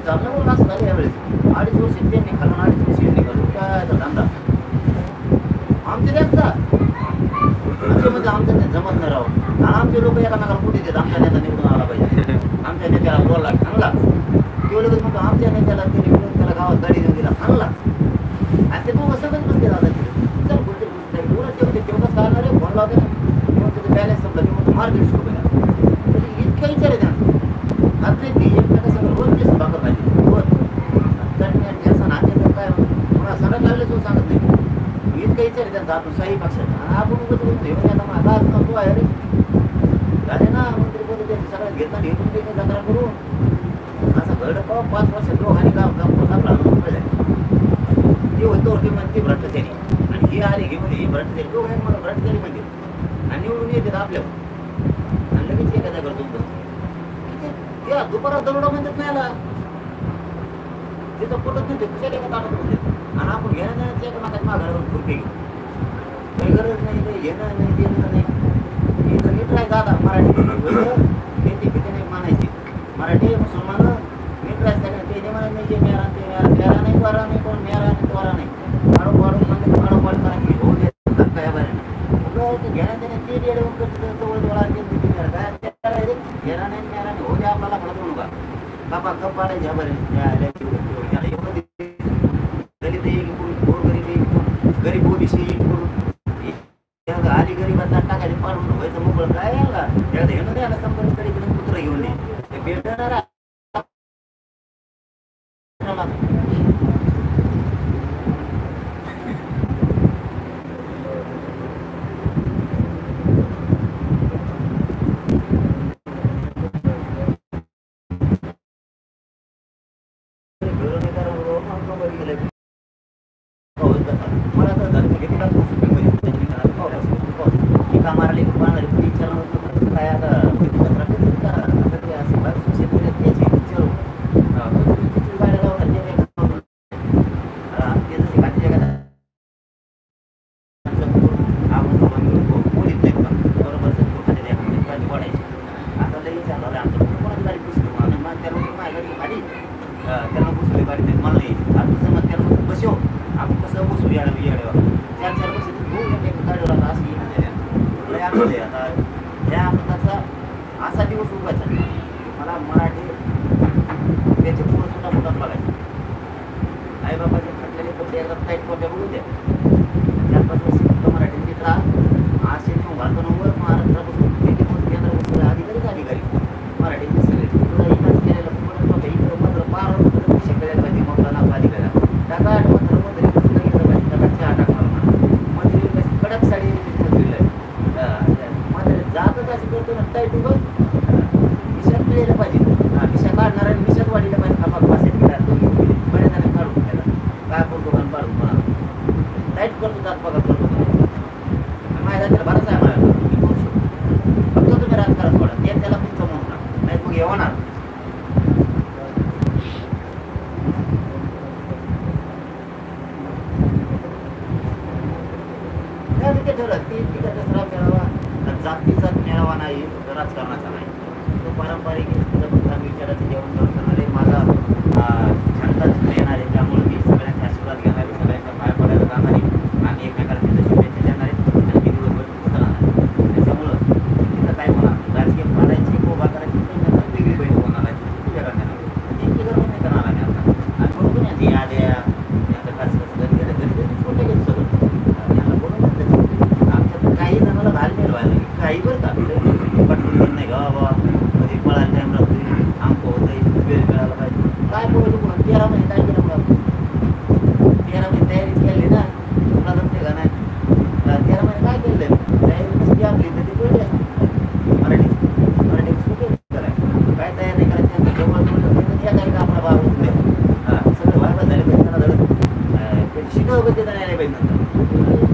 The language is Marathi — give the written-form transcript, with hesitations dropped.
चाललं म्हणून असं झालं यावेळेस. 2.5 वर्ष त्यांनी खालून 2.5 वर्ष यांनी खालून काय धंदा आमचे द्यायचा म्हणजे आमचं ते जमत नाही राहून. आमचे लोक एकामेकाला कुठे देतात आमच्या नेता निवडून आला पाहिजे, आमच्या नेत्याला बोलला आणला तेवढं म्हणतो आमच्या नेत्याला ते निवडून त्याला गावात गाडी देऊन दिला आणला आणि ते दोघं सगळंच बसले जातात. चल बोलते तेवढंच काढणार आहे फोन लावते ना त्याचं बॅलन्स संपला ते म्हणतो मार 150 रुपयाला. इतका विचार आहे त्यांचा आता ते एकट्या सगळं रोज तेच भाकर पाहिजे रोज चटणी आणि ठेसा नाचे काय मला सगळं लागले तो सांगत नाही. इतका विचार आहे त्यांचा आपण सही पक्षात आपण घेऊन आता माझा तो आहे रे झाले ना मंत्री बोलतो त्यांनी सगळ्यात घेतला घेऊन ते जत्रा करू असं घड पाव 5 वर्ष दोघांनी काम लागला ते होतो ते म्हणते भ्रष्टाचारी आणि ही आली घेऊन ही भ्रष्टाचारी दोघं मला भ्रष्टाचारी म्हणते आणि निवडून येतात आपल्यावर आणि लगेच एखादा करतो या दुपारात दरोडा म्हणतात नाही आला तिथं पोटत नाही कुशाला एका ताटात होते आणि आपण घेणं जाण्याचं एका नाकात माघारावर खुर्पी घेऊ काही गरज नाही काही घेणं नाही देणं नाही इथं नीट राहायचं आता मराठी खेती पिते नाही मानायची मराठी मुसलमान नीट राहायचं ते म्हणायचं नाही जे मेरा ते मेरा नाही वारा नाही कोण मेरा नाही वारा नाही वाढून वाढून म्हणजे वाढून वाढ करायची होऊ दे काय बरं घेणं देणे ते येऊन करतं जवळ जवळ घेणं नाही मेरा नाही होऊ दे आपल्याला म्हणत म्हणू का बाबा कप पाडायचे बरं दलित गरीब ओबीसी आधी गरीबांना टाकायचे पाडून व्हायचं मोकळं काय यायला घेणं द्यायला संपर्क कुत्र घेऊन ये भेटणार मला तर झालं एका मारली काय आता त्यांना बसले गाडी मला नाही आता समज त्याला बसव आपण कसं बसू येड्यावर 4-4 वर्ष गाडीवर आता असं येणं आता त्या प्रकारचा असा दिवस उभायचा मला मराठी त्याचे पूर्ण सुद्धा मुलात बघायचे आई बाबाचे खटलेले कपडे एकदा टाईट कपडे बघू द्या 4-5 वर्ष मराठी नीट राहा असे नेऊन घालतो वर महाराष्ट्रापासून केंद्रापासून अधिकारी मराठीचे सगळे जातीचा मेळावा नाही राजकारणाचा नाही तो पारंपरिक विचाराचे जेवण करणारे माझा छंद येणारे त्यामुळे मी सगळ्यांचे आशीर्वाद घेणारे सगळ्यांच्या पाया पडायला जाणारे आणि एकमेकाला तिथं शुभेच्छा देणारे आणि मी दिवसभर खुश राहणार त्याच्यामुळं तिथं काय होणार राजकीय पाडायची उभा करायची वेगळी बैठ होणार आहे पूजा करणार इतकी गरज नाही करणार आम्ही आता आणि बघतो ना ते आद्या यांचं खास कसं घरी घरी छोटे घेत सगळं यांना बोलून आमच्यात काही जणांना घालमेल व्हायला काही बरं का पटकन नाही बाबा कधी पळायला टाइम लागतो आमको होतं वेळ मिळाला पाहिजे काय बोलतो कोण 13 महिने काय केलं मला 13 महिने तयारीच केली ना तुला जमते का नाही 13 महिने काय केलं तयारी नसती आपली तर ती बोलली मराठी करायचं काय तयार नाही करायचं जवळ या तारीख आपला बाबा उठले सगळं व्हायला झाले पाहिजे त्यांना धडक शिकावं पण ते नाही पाहिजे नंतर